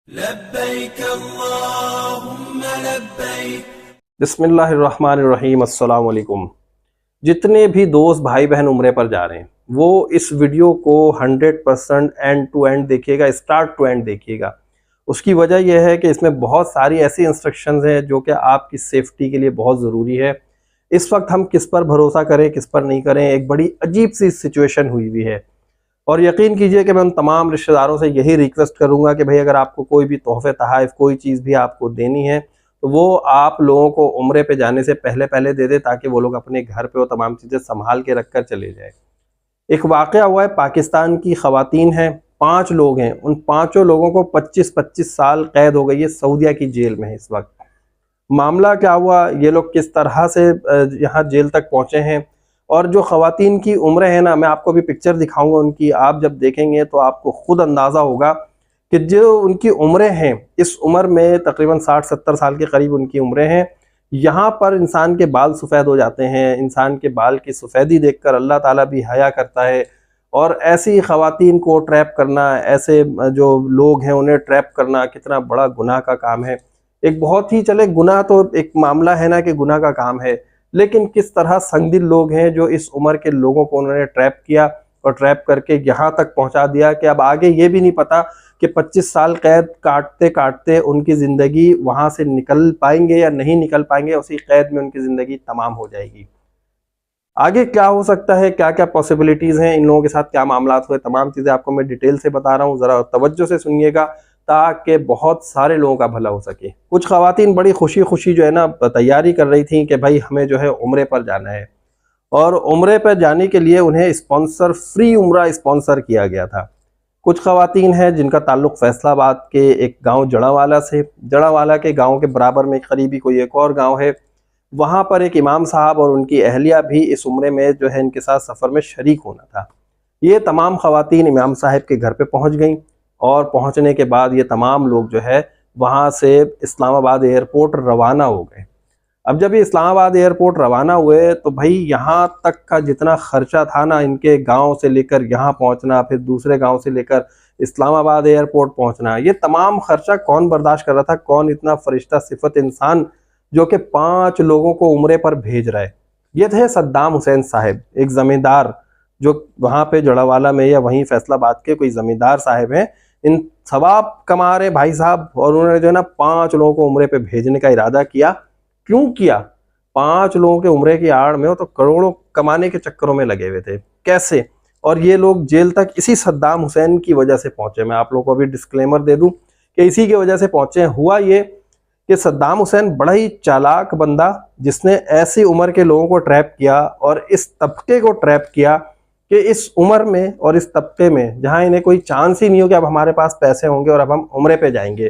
लब्बैक अल्लाहुम्मा लब्बैक। बिस्मिल्लाहिर्रहमानिर्रहीम। अस्सलाम वालेकुम। जितने भी दोस्त भाई बहन उम्रे पर जा रहे हैं वो इस वीडियो को 100% एंड टू एंड देखिएगा, स्टार्ट टू एंड देखिएगा। उसकी वजह यह है कि इसमें बहुत सारी ऐसी इंस्ट्रक्शंस हैं जो कि आपकी सेफ्टी के लिए बहुत ज़रूरी है। इस वक्त हम किस पर भरोसा करें किस पर नहीं करें, एक बड़ी अजीब सी सिचुएशन हुई हुई है। और यकीन कीजिए कि मैं उन तमाम रिश्तेदारों से यही रिक्वेस्ट करूंगा कि भाई अगर आपको कोई भी तोहफे तहाइफ कोई चीज़ भी आपको देनी है तो वो आप लोगों को उम्रे पे जाने से पहले पहले दे दे, ताकि वो लोग अपने घर पे वो तमाम चीज़ें संभाल के रख कर चले जाए। एक वाक़या हुआ है, पाकिस्तान की ख़वातीन हैं, 5 लोग हैं, उन पाँचों लोगों को 25-25 साल कैद हो गई है, सऊदीया की जेल में है इस वक्त। मामला क्या हुआ, ये लोग किस तरह से यहाँ जेल तक पहुँचे हैं, और जो ख़वातीन की उम्र है ना, मैं आपको भी पिक्चर दिखाऊंगा उनकी, आप जब देखेंगे तो आपको खुद अंदाज़ा होगा कि जो उनकी उम्रें हैं, इस उम्र में तकरीबन 60-70 साल के करीब उनकी उम्रें हैं। यहाँ पर इंसान के बाल सफ़ेद हो जाते हैं, इंसान के बाल की सफ़ेदी देखकर अल्लाह ताला भी हया करता है। और ऐसी ख़वातीन को ट्रैप करना, ऐसे जो लोग हैं उन्हें ट्रैप करना कितना बड़ा गुनाह का काम है। एक बहुत ही, चले गुनाह तो एक मामला है ना कि गुनाह का काम है, लेकिन किस तरह संगदिल लोग हैं जो इस उम्र के लोगों को उन्होंने ट्रैप किया और ट्रैप करके यहाँ तक पहुँचा दिया कि अब आगे ये भी नहीं पता कि 25 साल कैद काटते काटते उनकी ज़िंदगी वहाँ से निकल पाएंगे या नहीं निकल पाएंगे, उसी कैद में उनकी ज़िंदगी तमाम हो जाएगी। आगे क्या हो सकता है, क्या क्या पॉसिबिलिटीज़ हैं, इन लोगों के साथ क्या मामला हुए, तमाम चीज़ें आपको मैं डिटेल से बता रहा हूँ, ज़रा तवज्जो से सुनिएगा ताकि बहुत सारे लोगों का भला हो सके। कुछ ख़वातीन बड़ी खुशी खुशी जो है ना तैयारी कर रही थी कि भाई हमें जो है उम्रे पर जाना है, और उम्रे पर जाने के लिए उन्हें स्पॉन्सर, फ्री उम्रा स्पॉन्सर किया गया था। कुछ ख़वातीन हैं जिनका ताल्लुक़ फैसलाबाद के एक गांव जड़ावाला से, जड़ावाला के गांव के बराबर में करीबी कोई एक और गांव है, वहां पर एक इमाम साहब और उनकी अहलिया भी इस उम्रे में जो है इनके साथ सफ़र में शरीक होना था। ये तमाम ख़वातीन इमाम साहब के घर पे पहुंच गईं, और पहुंचने के बाद ये तमाम लोग जो है वहां से इस्लामाबाद एयरपोर्ट रवाना हो गए। अब जब ये इस्लामाबाद एयरपोर्ट रवाना हुए तो भाई यहाँ तक का जितना खर्चा था ना, इनके गांव से लेकर यहाँ पहुंचना, फिर दूसरे गांव से लेकर इस्लामाबाद एयरपोर्ट पहुंचना, ये तमाम खर्चा कौन बर्दाश्त कर रहा था? कौन इतना फरिश्ता सिफत इंसान जो कि 5 लोगों को उम्रे पर भेज रहा है? ये थे सद्दाम हुसैन साहब, एक ज़मींदार जो वहाँ पे जड़ावाला में या वहीं फैसलाबाद के कोई ज़मींदार साहब हैं। इन सवाब कमा रहे भाई साहब, और उन्होंने जो है ना 5 लोगों को उम्रे पे भेजने का इरादा किया। क्यों किया? 5 लोगों के उम्रे की आड़ में वो तो करोड़ों कमाने के चक्करों में लगे हुए थे। कैसे? और ये लोग जेल तक इसी सद्दाम हुसैन की वजह से पहुंचे। मैं आप लोगों को अभी डिस्क्लेमर दे दूं कि इसी की वजह से पहुंचे। हुआ ये कि सद्दाम हुसैन बड़ा ही चालाक बंदा, जिसने ऐसी उम्र के लोगों को ट्रैप किया और इस तबके को ट्रैप किया कि इस उम्र में और इस तबके में जहां इन्हें कोई चांस ही नहीं हो कि अब हमारे पास पैसे होंगे और अब हम उम्रे पे जाएंगे,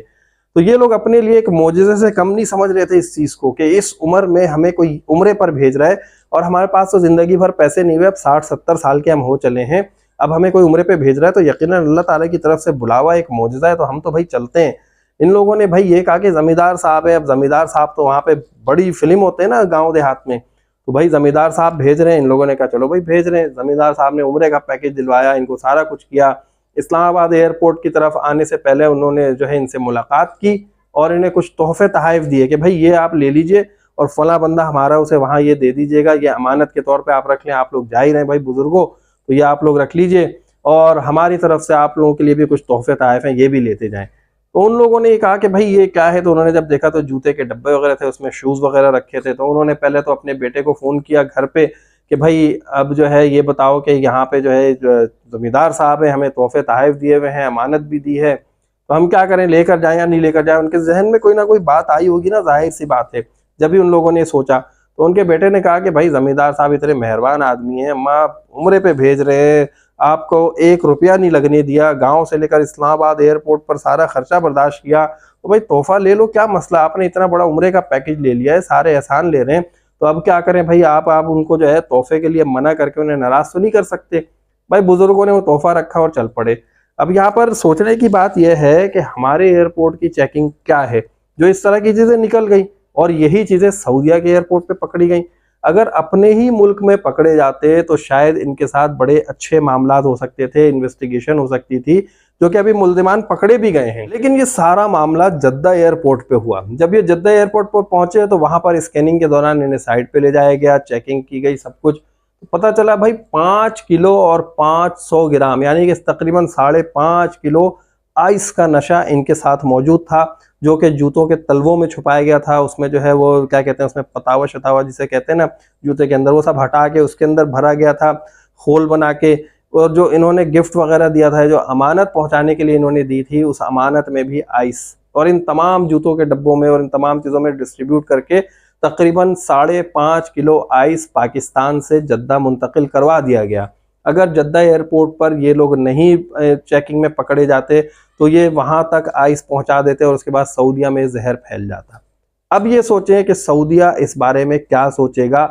तो ये लोग अपने लिए एक मोजिज़े से कम नहीं समझ रहे थे इस चीज़ को कि इस उम्र में हमें कोई उम्रे पर भेज रहा है और हमारे पास तो ज़िंदगी भर पैसे नहीं हुए, अब 60-70 साल के हम हो चले हैं, अब हमें कोई उम्रे पे भेज रहा है तो यकीनन अल्लाह ताला की तरफ से बुलावा, एक मोजिज़ा है, तो हम तो भाई चलते हैं। इन लोगों ने भाई ये कहा कि ज़मींदार साहब है, अब ज़मींदार साहब तो वहाँ पे बड़ी फिल्म होते हैं ना गाँव देहात में, तो भाई ज़मींदार साहब भेज रहे हैं। इन लोगों ने कहा चलो भाई भेज रहे हैं। ज़मींदार साहब ने उम्रे का पैकेज दिलवाया, इनको सारा कुछ किया। इस्लामाबाद एयरपोर्ट की तरफ आने से पहले उन्होंने जो है इनसे मुलाकात की और इन्हें कुछ तोहफे तहाइफ दिए कि भाई ये आप ले लीजिए और फला बंदा हमारा, उसे वहाँ ये दे दीजिएगा, ये अमानत के तौर पे आप रख लें, आप लोग जा ही रहे हैं भाई बुजुर्गों, तो ये आप लोग रख लीजिए और हमारी तरफ से आप लोगों के लिए भी कुछ तोहफे तहाइफ हैं, ये भी लेते जाएं। तो उन लोगों ने ये कहा कि भाई ये क्या है, तो उन्होंने जब देखा तो जूते के डब्बे वगैरह थे, उसमें शूज़ वगैरह रखे थे। तो उन्होंने पहले तो अपने बेटे को फ़ोन किया घर पे कि भाई अब जो है ये बताओ कि यहाँ पे जो है ज़मींदार साहब है, हमें तोहफे तहाइफ दिए हुए हैं, अमानत भी दी है, तो हम क्या करें, लेकर जाएं या नहीं लेकर जाएं? उनके जहन में कोई ना कोई बात आई होगी ना, जाहिर सी बात है। जब भी उन लोगों ने सोचा तो उनके बेटे ने कहा कि भाई ज़मींदार साहब इतने मेहरबान आदमी हैं, माँ उम्रे पे भेज रहे हैं, आपको 1 रुपया नहीं लगने दिया, गांव से लेकर इस्लामाबाद एयरपोर्ट पर सारा खर्चा बर्दाश्त किया, तो भाई तोहफा ले लो, क्या मसला, आपने इतना बड़ा उम्रे का पैकेज ले लिया है, सारे एहसान ले रहे हैं, तो अब क्या करें भाई? आप उनको जो है तोहफे के लिए मना करके उन्हें नाराज़ तो नहीं कर सकते। भाई बुजुर्गों ने वो तोहफा रखा और चल पड़े। अब यहाँ पर सोचने की बात यह है कि हमारे एयरपोर्ट की चेकिंग क्या है जो इस तरह की चीज़ें निकल गई, और यही चीज़ें सऊदीया के एयरपोर्ट पे पकड़ी गई। अगर अपने ही मुल्क में पकड़े जाते तो शायद इनके साथ बड़े अच्छे मामलात हो सकते थे, इन्वेस्टिगेशन हो सकती थी, जो कि अभी मुल्जिमान पकड़े भी गए हैं। लेकिन ये सारा मामला जद्दा एयरपोर्ट पे हुआ। जब ये जद्दा एयरपोर्ट पर पहुंचे तो वहां पर स्कैनिंग के दौरान इन्हें साइड पे ले जाया गया, चेकिंग की गई, सब कुछ। तो पता चला भाई 5 किलो और 500 ग्राम यानी कि तकरीबन 5.5 किलो आइस का नशा इनके साथ मौजूद था, जो कि जूतों के तलवों में छुपाया गया था। उसमें जो है वो क्या कहते हैं, उसमें पतावा शतावा जिसे कहते हैं ना जूते के अंदर, वो सब हटा के उसके अंदर भरा गया था खोल बना के। और जो इन्होंने गिफ्ट वगैरह दिया था, जो अमानत पहुंचाने के लिए इन्होंने दी थी, उस अमानत में भी आइस, और इन तमाम जूतों के डब्बों में और इन तमाम चीज़ों में डिस्ट्रीब्यूट करके तकरीबन 5.5 किलो आइस पाकिस्तान से जद्दा मुंतकिल करवा दिया गया। अगर जद्दा एयरपोर्ट पर ये लोग नहीं चेकिंग में पकड़े जाते तो ये वहां तक आइस पहुंचा देते और उसके बाद सऊदीया में जहर फैल जाता। अब ये सोचें कि सऊदीया इस बारे में क्या सोचेगा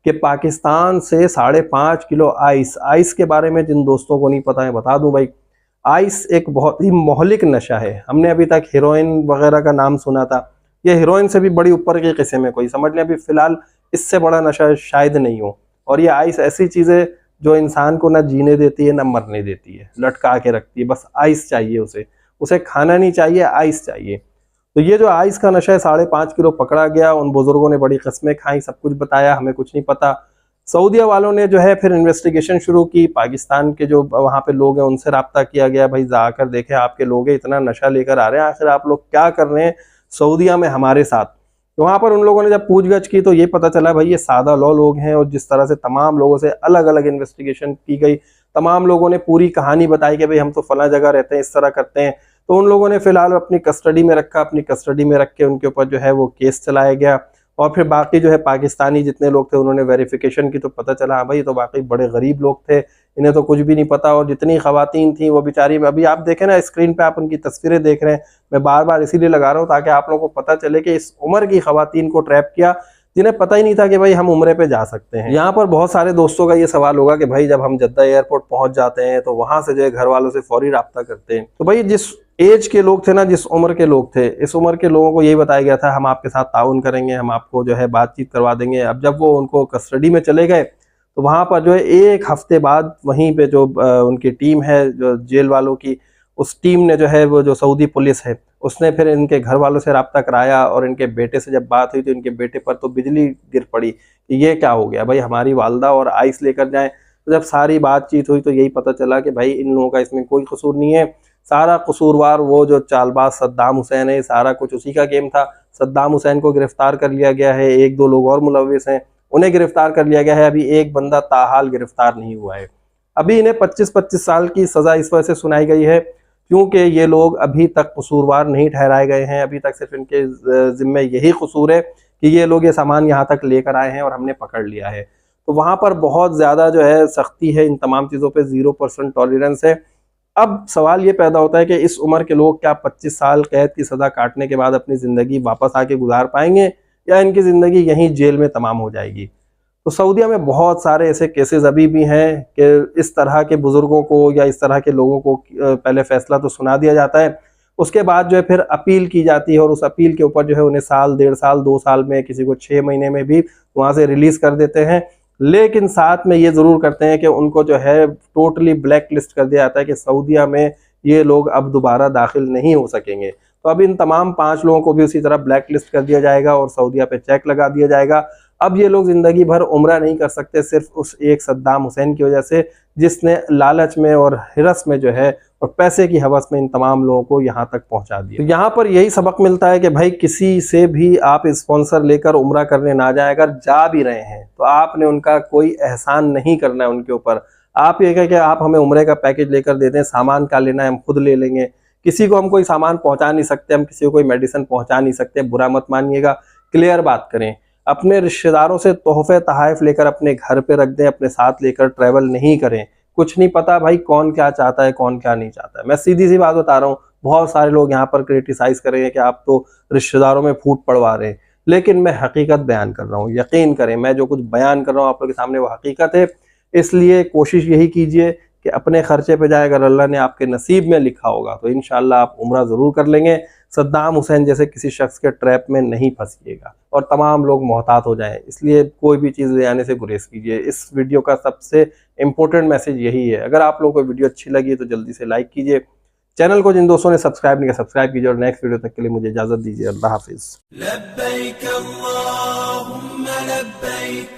कि पाकिस्तान से 5.5 किलो आइस के बारे में जिन दोस्तों को नहीं पता है बता दूं भाई, आइस एक बहुत ही मोहलिक नशा है। हमने अभी तक हेरोइन वगैरह का नाम सुना था, ये हेरोइन से भी बड़ी ऊपर के किस्म में कोई समझ लें, अभी फिलहाल इससे बड़ा नशा शायद नहीं हो। और ये आइस ऐसी चीज़ है जो इंसान को ना जीने देती है ना मरने देती है, लटका के रखती है। बस आइस चाहिए उसे खाना नहीं चाहिए, आइस चाहिए। तो ये जो आइस का नशा है 5.5 किलो पकड़ा गया। उन बुजुर्गों ने बड़ी कस्में खाई, सब कुछ बताया, हमें कुछ नहीं पता। सऊदीया वालों ने जो है फिर इन्वेस्टिगेशन शुरू की। पाकिस्तान के जो वहाँ पे लोग हैं उनसे रब्ता किया गया, भाई जाकर देखें आपके लोग इतना नशा लेकर आ रहे हैं, आखिर आप लोग क्या कर रहे हैं सऊदीया में हमारे साथ। तो वहाँ पर उन लोगों ने जब पूछगछ की तो ये पता चला भाई ये सादा लौ लोग हैं। और जिस तरह से तमाम लोगों से अलग अलग इन्वेस्टिगेशन की गई, तमाम लोगों ने पूरी कहानी बताई कि भाई हम तो फला जगह रहते हैं, इस तरह करते हैं। तो उन लोगों ने फिलहाल अपनी कस्टडी में रखा, अपनी कस्टडी में रख के उनके ऊपर जो है वो केस चलाया गया। और फिर बाकी जो है पाकिस्तानी जितने लोग थे उन्होंने वेरिफिकेशन की तो पता चला हाँ भाई ये तो वाकई बड़े गरीब लोग थे, इन्हें तो कुछ भी नहीं पता। और जितनी खवातीन थी वो बेचारी, अभी आप देखें ना स्क्रीन पे आप उनकी तस्वीरें देख रहे हैं, मैं बार बार इसीलिए लगा रहा हूँ ताकि आप लोगों को पता चले कि इस उम्र की खवातीन को ट्रैप किया जिन्हें पता ही नहीं था कि भाई हम उम्रे पे जा सकते हैं। यहाँ पर बहुत सारे दोस्तों का ये सवाल होगा कि भाई जब हम जद्दा एयरपोर्ट पहुंच जाते हैं तो वहां से जो है घर वालों से फौरी राब्ता करते हैं। तो भाई जिस एज के लोग थे ना, जिस उम्र के लोग थे, इस उम्र के लोगों को यही बताया गया था हम आपके साथ ताउन करेंगे, हम आपको जो है बातचीत करवा देंगे। अब जब वो उनको कस्टडी में चले गए तो वहां पर जो है 1 हफ्ते बाद वहीं पे जो उनकी टीम है जो जेल वालों की, उस टीम ने जो है वो जो सऊदी पुलिस है उसने फिर इनके घर वालों से रब्ता कराया। और इनके बेटे से जब बात हुई तो इनके बेटे पर तो बिजली गिर पड़ी कि ये क्या हो गया भाई, हमारी वालदा और आइस लेकर जाएं। तो जब सारी बातचीत हुई तो यही पता चला कि भाई इन लोगों का इसमें कोई कसूर नहीं है, सारा कसूरवार वो जो चालबाज सद्दाम हुसैन है, सारा कुछ उसी का गेम था। सद्दाम हुसैन को गिरफ्तार कर लिया गया है, 1-2 लोग और मुलविस हैं, उन्हें गिरफ्तार कर लिया गया है। अभी एक बंदा ताहाल गिरफ्तार नहीं हुआ है। अभी इन्हें 25-25 साल की सजा इस वजह से सुनाई गई है क्योंकि ये लोग अभी तक कसूरवार नहीं ठहराए गए हैं। अभी तक सिर्फ इनके जिम्मे यही कसूर है कि ये लोग ये सामान यहाँ तक लेकर आए हैं और हमने पकड़ लिया है। तो वहाँ पर बहुत ज़्यादा जो है सख्ती है, इन तमाम चीज़ों पे 0% टॉलरेंस है। अब सवाल ये पैदा होता है कि इस उम्र के लोग क्या 25 साल कैद की सज़ा काटने के बाद अपनी ज़िंदगी वापस आके गुजार पाएंगे या इनकी ज़िंदगी यहीं जेल में तमाम हो जाएगी। तो सऊदीया में बहुत सारे ऐसे केसेस अभी भी हैं कि इस तरह के बुजुर्गों को या इस तरह के लोगों को पहले फैसला तो सुना दिया जाता है, उसके बाद जो है फिर अपील की जाती है और उस अपील के ऊपर जो है उन्हें साल, 1.5 साल, 2 साल में, किसी को 6 महीने में भी वहाँ से रिलीज कर देते हैं। लेकिन साथ में ये ज़रूर करते हैं कि उनको जो है टोटली ब्लैक लिस्ट कर दिया जाता है कि सऊदीया में ये लोग अब दोबारा दाखिल नहीं हो सकेंगे। तो अब इन तमाम 5 लोगों को भी उसी तरह ब्लैक लिस्ट कर दिया जाएगा और सऊदीया पे चेक लगा दिया जाएगा। अब ये लोग जिंदगी भर उम्रा नहीं कर सकते सिर्फ उस एक सद्दाम हुसैन की वजह से, जिसने लालच में और हिरस में जो है और पैसे की हवस में इन तमाम लोगों को यहाँ तक पहुँचा दिया। तो यहाँ पर यही सबक मिलता है कि भाई किसी से भी आप स्पॉन्सर लेकर उम्रा करने ना जाए। अगर जा भी रहे हैं तो आपने उनका कोई एहसान नहीं करना है उनके ऊपर। आप ये कहें कि आप हमें उम्रे का पैकेज लेकर दे दें, सामान क्या लेना है हम खुद ले लेंगे। किसी को हम कोई सामान पहुँचा नहीं सकते, हम किसी को कोई मेडिसिन पहुँचा नहीं सकते, बुरा मत मानिएगा, क्लियर बात करें। अपने रिश्तेदारों से तोहफे तहाइफ लेकर अपने घर पे रख दें, अपने साथ लेकर ट्रैवल नहीं करें। कुछ नहीं पता भाई कौन क्या चाहता है, कौन क्या नहीं चाहता है। मैं सीधी सी बात बता रहा हूँ, बहुत सारे लोग यहाँ पर क्रिटिसाइज करेंगे कि आप तो रिश्तेदारों में फूट पड़वा रहे हैं, लेकिन मैं हकीकत बयान कर रहा हूँ। यकीन करें मैं जो कुछ बयान कर रहा हूँ आप लोगों के सामने वो हकीकत है। इसलिए कोशिश यही कीजिए कि अपने खर्चे पे जाए, अगर अल्लाह ने आपके नसीब में लिखा होगा तो इंशाल्लाह आप उम्रा ज़रूर कर लेंगे। सद्दाम हुसैन जैसे किसी शख्स के ट्रैप में नहीं फंसिएगा और तमाम लोग मोहतात हो जाएं। इसलिए कोई भी चीज़ ले आने से गुरेज कीजिए। इस वीडियो का सबसे इम्पोर्टेंट मैसेज यही है। अगर आप लोगों को वीडियो अच्छी लगी तो जल्दी से लाइक कीजिए, चैनल को जिन दोस्तों ने सब्सक्राइब नहीं किया सब्सक्राइब कीजिए और नेक्स्ट वीडियो तक के लिए मुझे इजाजत दीजिए। अल्लाह हाफिज। लब्बैक अल्लाहुम्मा लब्बैक